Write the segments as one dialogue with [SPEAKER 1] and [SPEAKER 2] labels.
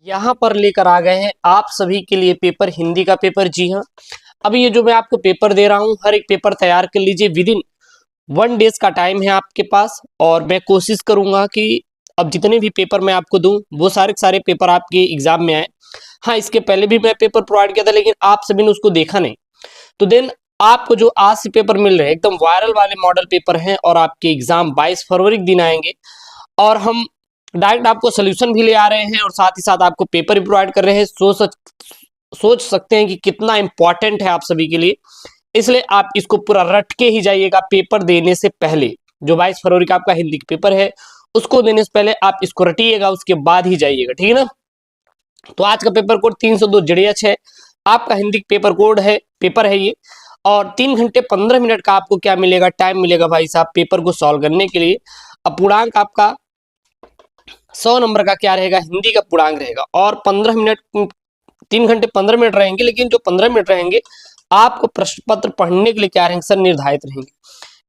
[SPEAKER 1] यहाँ पर लेकर आ गए हैं आप सभी के लिए पेपर हिंदी का पेपर। जी हाँ, अभी ये जो मैं आपको पेपर दे रहा हूँ, हर एक पेपर तैयार कर लीजिए। विद इन 1 डेज का टाइम है आपके पास, और मैं कोशिश करूंगा कि अब जितने भी पेपर मैं आपको दूं वो सारे के सारे पेपर आपके एग्जाम में आए। हाँ, इसके पहले भी मैं पेपर प्रोवाइड किया था, लेकिन आप सभी ने उसको देखा नहीं। तो देन आपको जो आज से पेपर मिल रहे हैं एकदम वायरल वाले मॉडल पेपर हैं, और आपके एग्जाम 22 फरवरी के दिन आएंगे। और हम डायरेक्ट आपको सोल्यूशन भी ले आ रहे हैं, और साथ ही साथ आपको पेपर भी प्रोवाइड कर रहे हैं। सोच सकते हैं कि कितना इंपॉर्टेंट है आप सभी के लिए। इसलिए आप इसको पूरा रट के ही जाइएगा पेपर देने से पहले। जो 22 फरवरी का आपका हिंदी का पेपर है उसको देने से पहले आप इसको रटिएगा, उसके बाद ही जाइएगा, ठीक है ना। तो आज का पेपर कोड 302 है, आपका हिंदी पेपर कोड है, पेपर है ये। और 3 घंटे 15 मिनट का आपको क्या मिलेगा, टाइम मिलेगा भाई साहब पेपर को सॉल्व करने के लिए। अपूर्णांक आपका 100 नंबर का क्या रहेगा, हिंदी का पूर्णांक रहेगा। और 15 मिनट, 3 घंटे 15 मिनट रहेंगे, लेकिन जो 15 मिनट रहेंगे आपको प्रश्न पत्र पढ़ने के लिए क्या रहेंगे सर, निर्धारित रहेंगे।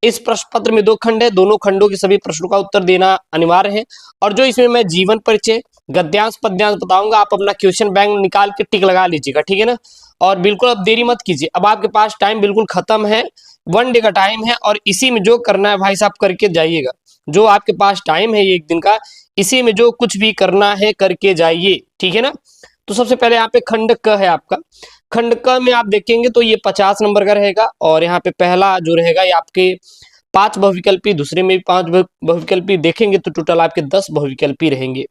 [SPEAKER 1] इस प्रश्न पत्र में 2 खंड है, दोनों खंडों के सभी प्रश्नों का उत्तर देना अनिवार्य है। और जो इसमें मैं जीवन परिचय, गद्यांश पद्यांश बताऊंगा, आप अपना क्वेश्चन बैंक निकाल के टिक लगा लीजिएगा, ठीक है ना। और बिल्कुल अब देरी मत कीजिए, अब आपके पास टाइम बिल्कुल खत्म है, 1 डे का टाइम है, और इसी में जो करना है भाई साहब करके जाइएगा। जो आपके पास टाइम है ये 1 दिन का, इसी में जो कुछ भी करना है करके जाइए, ठीक है ना। तो सबसे पहले यहाँ पे खंड क है आपका। खंड क में आप देखेंगे तो ये 50 नंबर का रहेगा, और यहाँ पे पहला जो रहेगा ये आपके 5 बहुविकल्पी, दूसरे में भी 5 बहुविकल्पी देखेंगे तो टोटल आपके 10 बहुविकल्पी रहेंगे।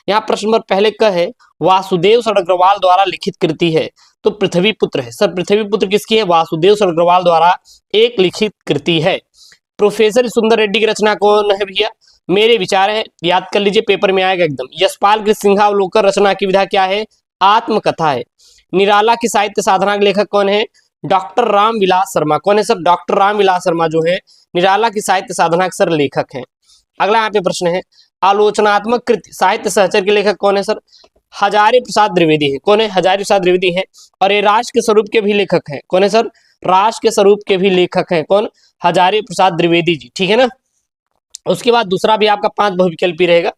[SPEAKER 1] यहाँ प्रश्न नंबर पहले क है, वासुदेव सड़ग्रवाल द्वारा लिखित कृति है, तो पृथ्वी पुत्र है। सर पृथ्वी पुत्र किसकी है, वासुदेव सड़ग्रवाल द्वारा एक लिखित कृति है। प्रोफेसर सुंदर रेड्डी की रचना कौन है भैया, मेरे विचार है, याद कर लीजिए पेपर में आएगा एकदम। यशपाल कृष्ण सिंहावलोकन रचना की विधा क्या है, आत्मकथा है। निराला की साहित्य साधना के लेखक कौन है, डॉक्टर रामविलास शर्मा। कौन है सर, डॉक्टर रामविलास शर्मा जो है निराला की साहित्य साधना के सर लेखक हैं। अगला यहाँ पे प्रश्न है, आलोचनात्मक कृति साहित्य सहचर के लेखक कौन है सर, हजारी प्रसाद द्विवेदी है। कौन है, हजारी प्रसाद द्विवेदी है। और ये राष्ट्र के स्वरूप के भी लेखक हैं। कौन है सर, राष्ट्र के स्वरूप के भी लेखक हैं। कौन, हजारी प्रसाद द्विवेदी जी, ठीक है ना। उसके बाद दूसरा भी आपका 5 बहुविकल्पी रहेगा।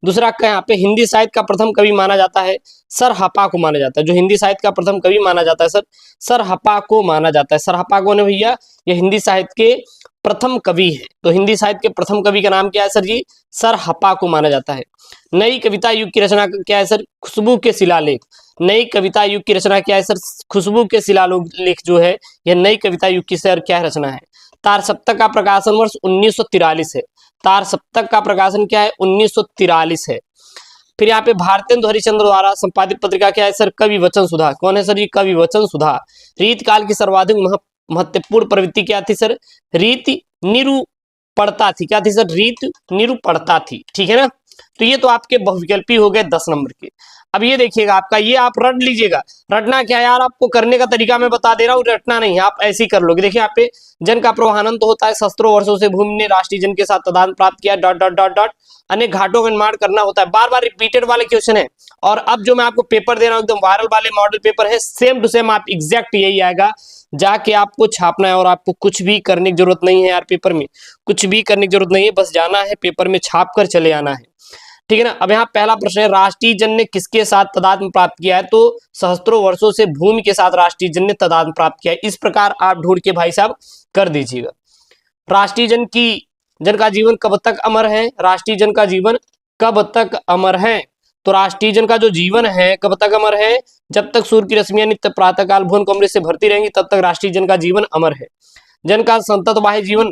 [SPEAKER 1] दूसरा का यहाँ पे हिंदी साहित्य का प्रथम कवि माना जाता है, सर हपा को माना जाता है। जो हिंदी साहित्य का प्रथम कवि माना जाता है सर हपा को माना जाता है। सर हपा कौन है भैया, ये हिंदी साहित्य के प्रथम कवि है। तो हिंदी साहित्य के प्रथम कवि का नाम क्या है सर जी, सर हपा को माना जाता है। नई कविता युग की रचना क्या है सर, खुशबू के शिलालेख। नई कविता युग की रचना क्या है सर, खुशबू के शिलालेख जो है यह नई कविता युग की सर क्या रचना है। तार सप्तक का प्रकाशन वर्ष 1943 है। तार सप्तक का प्रकाशन क्या है, 1943 है। फिर यहाँ पे भारतेंदु हरिश्चंद्र द्वारा संपादित पत्रिका क्या है सर, कवि वचन सुधा। कौन है सर जी, कवि वचन सुधा। रीत काल की सर्वाधिक महत्वपूर्ण प्रवृत्ति क्या थी सर, रीति निरूपणता थी। क्या थी सर, रीत निरूपणता थी, ठीक है ना। तो ये तो आपके बहुविकल्पी हो गए 10 नंबर के। अब ये देखिएगा आपका, ये आप रट लीजिएगा। रटना क्या यार, आपको करने का तरीका मैं बता दे रहा हूँ, रटना नहीं है, आप ऐसे ही कर लोगे। देखिए यहाँ पे जन का प्रवाहन तो होता है, सहस्त्रों वर्षों से भूमि ने राष्ट्रीय जन के साथ तदान प्राप्त किया, डॉट डॉट डॉट डॉट। अनेक घाटों का निर्माण करना होता है, बार बार रिपीटेड वाले क्वेश्चन है। और अब जो मैं आपको पेपर दे रहा हूँ एकदम वायरल वाले मॉडल पेपर है, सेम टू सेम आप एग्जैक्ट यही आएगा। जाके आपको छापना है, और आपको कुछ भी करने की जरूरत नहीं है यार, पेपर में कुछ भी करने की जरूरत नहीं है, बस जाना है पेपर में छाप कर चले आना है, ठीक है ना। अब यहाँ पहला प्रश्न है, राष्ट्रीय जन ने किसके साथ तदात्म्य प्राप्त किया है, तो सहस्त्रों वर्षों से भूमि के साथ राष्ट्रीय जन ने तदात्म्य प्राप्त किया है। इस प्रकार आप ढूंढ के भाई साहब कर दीजिएगा। राष्ट्रीय जन का जीवन कब तक अमर है, राष्ट्रीय जन का जीवन कब तक अमर है। तो राष्ट्रीय जन का जो जीवन है कब तक अमर है, जब तक सूर्य की रश्मियां नित्य प्रातःकाल भुवन को अमृत से भरती रहेंगी तब तक राष्ट्रीय जन का जीवन अमर है। जन का संततवाही जीवन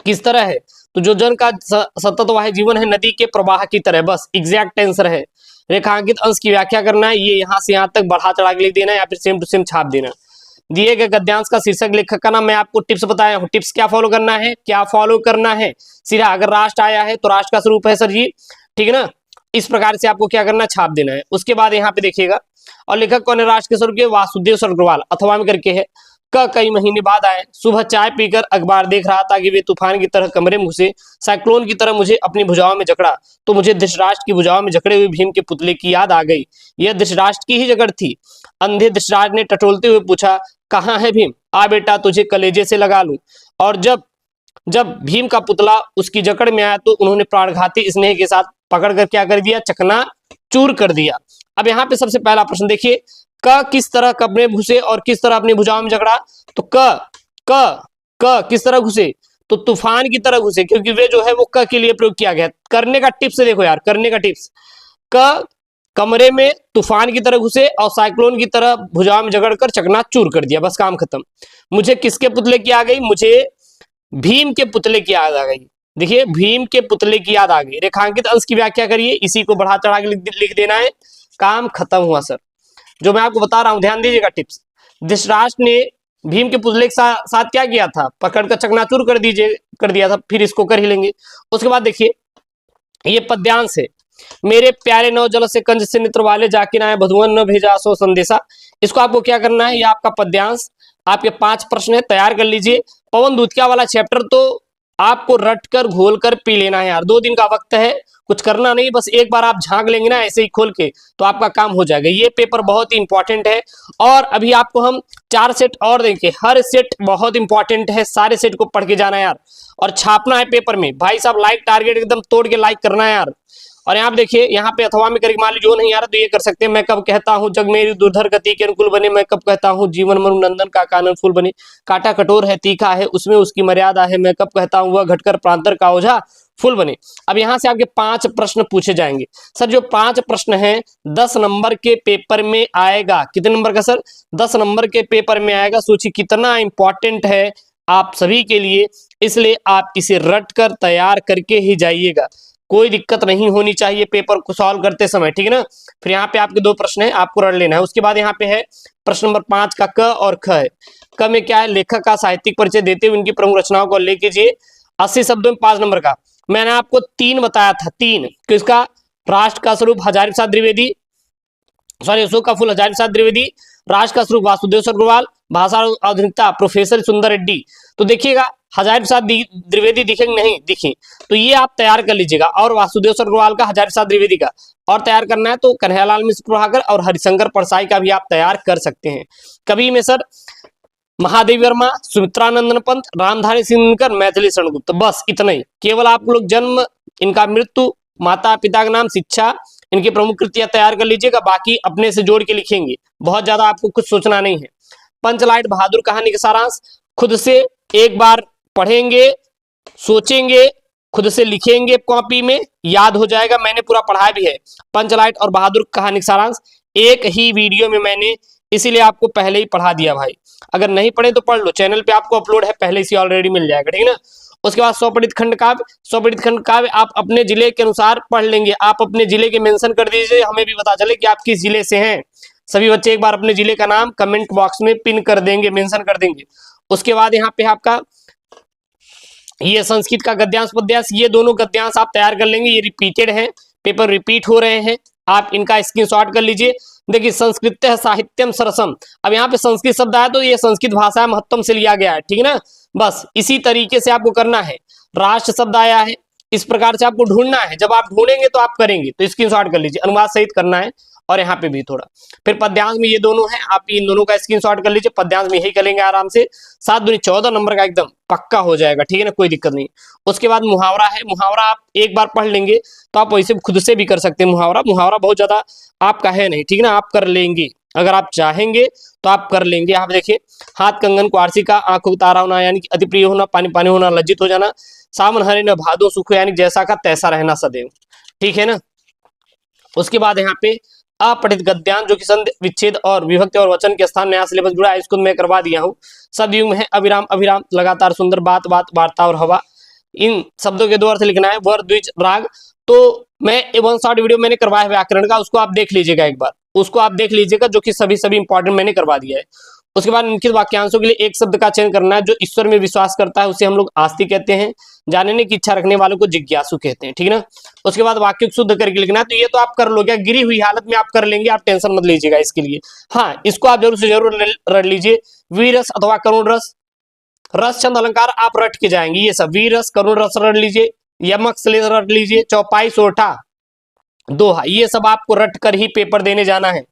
[SPEAKER 1] किस तरह है, तो जो जन का सततवाही जीवन है नदी के प्रवाह की तरह, बस एग्जैक्ट आंसर है। रेखांकित अंश की व्याख्या करना है, ये यहाँ से यहाँ तक बढ़ा चढ़ा के लिख देना है, या फिर सेम टू सेम छाप देना। दिए गए गद्यांश का शीर्षक लेखक का नाम, मैं आपको टिप्स बताया हूँ। टिप्स क्या फॉलो करना है, क्या फॉलो करना है, सीधा अगर राष्ट्र आया है तो राष्ट्र का स्वरूप है सर जी, ठीक है ना। इस प्रकार से आपको क्या करना है, छाप देना है। उसके बाद यहाँ पे देखिएगा, और लेखक कौन है राष्ट्र के स्वरूप के, वासुदेव सड़ग्रवाल। अथवा में करके है, कई महीने बाद आए, सुबह चाय पीकर अखबार देख रहा था कि वे तूफान की तरह कमरे में घुसे, साइक्लोन की तरह मुझे अपनी भुजाओं में जकड़ा, तो मुझे धृतराष्ट्र की भुजाओं में जकड़े हुए भीम के पुतले की याद आ गई। यह धृतराष्ट्र की ही जकड़ थी। अंधे धृतराष्ट्र ने टटोलते हुए पूछा, कहाँ है भीम, आ बेटा तुझे कलेजे से लगा लूं। और जब भीम का पुतला उसकी जकड़ में आया तो उन्होंने प्राणघाती स्नेह के साथ पकड़कर क्या कर दिया, चकना चूर कर दिया। अब यहाँ पे सबसे पहला प्रश्न देखिए, क किस तरह कपड़े घुसे और किस तरह अपनी भुजाओं में झगड़ा। तो क किस तरह घुसे, तो तूफान की तरह घुसे, क्योंकि वे जो है वो क के लिए प्रयोग किया गया। करने का टिप्स देखो यार, करने का टिप्स, क कमरे में तूफान की तरह घुसे और साइक्लोन की तरह भुजाओं में झगड़कर चकनाचूर कर दिया, बस काम खत्म। मुझे किसके पुतले की आ गई, मुझे भीम के पुतले की याद आ गई। देखिए भीम के पुतले की याद आ गई। रेखांकित अंश की व्याख्या करिए, इसी को बढ़ा चढ़ा के लिख देना है, काम खत्म हुआ सर। जो मैं आपको बता रहा हूं ध्यान दीजिएगा टिप्स। धृतराष्ट्र ने भीम के पुतले के साथ क्या किया था, पकड़कर चकनाचूर कर दिया था, फिर इसको कर ही लेंगे। उसके बाद देखिए ये पद्यांश है, मेरे प्यारे नौ जल से कंज से नेत्र वाले, जाके ना बधुवन न भेजा सो संदेशा। इसको आपको क्या करना है, ये आपका पद्यांश, आपके 5 प्रश्न है, तैयार कर लीजिए। पवन दूतिया वाला चैप्टर तो आपको रट कर घोल कर पी लेना है यार, 2 दिन का वक्त है, कुछ करना नहीं, बस एक बार आप झांक लेंगे ना ऐसे ही खोल के, तो आपका काम हो जाएगा। ये पेपर बहुत ही इंपॉर्टेंट है। और अभी आपको हम 4 सेट और देंगे, हर सेट बहुत इंपॉर्टेंट है, सारे सेट को पढ़ के जाना है यार, और छापना है पेपर में भाई साहब। लाइक टारगेट एकदम तोड़ के लाइक करना है यार। और यहाँ पे देखिए, यहाँ पे अथवा में करके मान लीजिए जो नहीं आ रहा तो ये कर सकते हैं, मैं कब कहता हूँ जग मेरी दुर्धर गति के अनुकूल बने, मैं कब कहता हूँ जीवन मनुनंदन का कानन फूल बने, काटा कठोर है तीखा है उसमें उसकी मर्यादा है, मैं कब कहता हूँ वह घटकर प्रांतर का ओझा फूल बने। अब यहाँ से आपके 5 प्रश्न पूछे जाएंगे सर। जो 5 प्रश्न हैं 10 नंबर के पेपर में आएगा। कितने नंबर का सर, 10 नंबर के पेपर में आएगा। सोचिए कितना इंपॉर्टेंट है आप सभी के लिए, इसलिए आप इसे रट कर तैयार करके ही जाइएगा, कोई दिक्कत नहीं होनी चाहिए पेपर को सॉल्व करते समय, ठीक है ना। फिर यहाँ पे आपके 2 प्रश्न है, आपको रट लेना है। उसके बाद यहाँ पे है प्रश्न नंबर 5 का क और ख है। क में क्या है, लेखक का साहित्यिक परिचय देते हुए उनकी प्रमुख रचनाओं को उल्लेख कीजिए। 80 शब्दों में 5 नंबर का। मैंने आपको 3 बताया था, 3 किसका, राष्ट्र का स्वरूप हजारी प्रसाद द्विवेदी, सॉरी अशोक का फूल हजारी प्रसाद द्विवेदी, राष्ट्र का स्वरूप वासुदेव अग्रवाल, भाषा और आधुनिकता प्रोफेसर सुंदर रेड्डी। तो देखिएगा हजारी प्रसाद द्विवेदी दिखेंगे नहीं दिखे, तो ये आप तैयार कर लीजिएगा। और वासुदेव अग्रवाल का, हजारी प्रसाद द्विवेदी का और तैयार करना है तो कन्हैयालाल मिश्र प्रभाकर और हरिशंकर परसाई का भी आप तैयार कर सकते हैं। कवि में सर महादेव वर्मा, सुमित्रानंदन पंत, रामधारी सिंह, मैथिली शरण गुप्त, बस इतना ही। केवल आप लोग जन्म, इनका मृत्यु, माता पिता का नाम, शिक्षा, इनकी प्रमुख कृतियां तैयार कर लीजिएगा, बाकी अपने से जोड़ के लिखेंगे, बहुत ज्यादा आपको कुछ सोचना नहीं है। पंचलाइट बहादुर कहानी का सारांश, खुद से एक बार पढ़ेंगे, सोचेंगे, खुद से लिखेंगे, कॉपी में याद हो जाएगा, मैंने पूरा पढ़ाया भी है। पंचलाइट और बहादुर कहानी का सारांश एक ही वीडियो में मैंने इसीलिए आपको पहले ही पढ़ा दिया भाई, अगर नहीं पढ़े तो पढ़ लो, चैनल पे आपको अपलोड है पहले से ऑलरेडी मिल जाएगा, ठीक है ना। उसके बाद स्वपठित खंड काव्य, स्वपठित खंड काव्य आप अपने जिले के अनुसार पढ़ लेंगे, आप अपने जिले के मेंशन कर दीजिए, हमें भी पता चले कि आप किस जिले से हैं। सभी बच्चे एक बार अपने जिले का नाम कमेंट बॉक्स में पिन कर देंगे, मेंशन कर देंगे। उसके बाद यहाँ पे आपका ये संस्कृत का गद्यांश पद्यांश, ये दोनों गद्यांश आप तैयार कर लेंगे, ये रिपीटेड है, पेपर रिपीट हो रहे हैं, आप इनका स्क्रीनशॉट कर लीजिए। देखिए संस्कृत साहित्यम सरसम, अब यहाँ पे संस्कृत शब्द आया तो ये संस्कृत भाषा महत्तम से लिया गया है, ठीक है ना। बस इसी तरीके से आपको करना है। राष्ट्र शब्द आया है, इस प्रकार से आपको ढूंढना है, जब आप ढूंढेंगे तो आप करेंगे, तो स्क्रीनशॉट कर लीजिए, अनुवाद सहित करना है। और यहाँ पे भी थोड़ा, फिर पद्यांश में ये दोनों हैं, आप इन दोनों का स्क्रीनशॉट कर लीजिए, पद्यांश में यही करेंगे आराम से, 7 दूनी 14 नंबर का एकदम पक्का हो जाएगा, ठीक है ना, कोई दिक्कत नहीं। उसके बाद मुहावरा है, मुहावरा आप एक बार पढ़ लेंगे तो आप वैसे खुद से भी कर सकते हैं मुहावरा, मुहावरा बहुत ज्यादा आपका है नहीं, ठीक है ना, आप कर लेंगे, अगर आप चाहेंगे तो आप कर लेंगे। यहाँ पे देखिए, हाथ कंगन को आरसी का, आंखों तारा होना यानी कि अति प्रिय होना, पानी पानी होना, लज्जित हो जाना, सावन हरे न भादो सुख यानी जैसा का तैसा रहना सदैव, ठीक है ना। उसके बाद यहाँ पे अपठित गद्यांश जो कि संधि विच्छेद और विभक्ति और वचन के स्थान नया सिलेबस जुड़ा है, इसको मैं करवा दिया हूँ। सदयुग में है अविराम अभिराम, लगातार, सुंदर, बात बात, वार्ता और हवा, इन शब्दों के 2 अर्थ लिखना है। वर द्विज राग, तो मैं 1 शॉर्ट वीडियो मैंने करवाया है व्याकरण का, उसको आप देख लीजिएगा एक बार, उसको आप देख लीजिएगा, जो कि सभी इंपॉर्टेंट मैंने करवा दिया है। उसके बाद इनके वाक्यांशों के लिए एक शब्द का चयन करना है। जो ईश्वर में विश्वास करता है उसे हम लोग आस्तिक कहते हैं, जानने की इच्छा रखने वालों को जिज्ञासु कहते हैं, ठीक है ना। उसके बाद वाक्य को शुद्ध करके लिखना है, तो ये तो आप कर लोगे, गिरी हुई हालत में आप कर लेंगे, आप टेंशन मत लीजिएगा इसके लिए। हाँ, इसको आप जरूर से जरूर रट लीजिए, वीरस अथवा करुण रस, रस छंद अलंकार आप रट के जाएंगे, ये सब वीरस करुण रस रट लीजिए, यमक श्लेष रट लीजिए, चौपाई सोठा दोहा, ये सब आपको रट कर ही पेपर देने जाना है।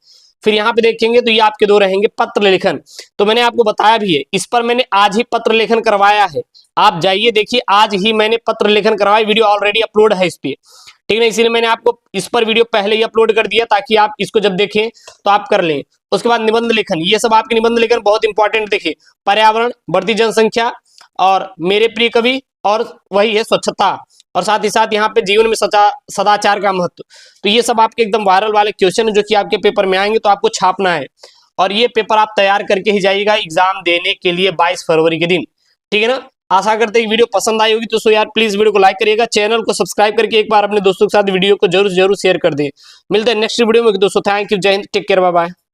[SPEAKER 1] फिर यहाँ पे देखेंगे तो ये आपके 2 रहेंगे। पत्र लेखन, तो मैंने आपको बताया भी है, इस पर मैंने आज ही पत्र लेखन करवाया है, आप जाइए देखिए, आज ही मैंने पत्र लेखन करवाई, वीडियो ऑलरेडी अपलोड है इस पे, ठीक है ना, इसीलिए मैंने आपको इस पर वीडियो पहले ही अपलोड कर दिया ताकि आप इसको जब देखें तो आप कर लें। उसके बाद निबंध लेखन, ये सब आपके निबंध लेखन बहुत इंपॉर्टेंट, देखिए पर्यावरण, बढ़ती जनसंख्या और मेरे प्रिय कवि, और वही है स्वच्छता, और साथ ही साथ यहाँ पे जीवन में सदाचार का महत्व। तो ये सब आपके एकदम वायरल वाले क्वेश्चन है जो कि आपके पेपर में आएंगे, तो आपको छापना है और ये पेपर आप तैयार करके ही जाइएगा एग्जाम देने के लिए 22 फरवरी के दिन, ठीक है ना। आशा करते हैं वीडियो पसंद आई होगी, तो यार प्लीज वीडियो को लाइक करिएगा, चैनल को सब्सक्राइब करके एक बार अपने दोस्तों के साथ वीडियो को जरूर शेयर कर दें। मिलते हैं नेक्स्ट वीडियो में दोस्तों, थैंक यू, जय Hind, take care, bye bye.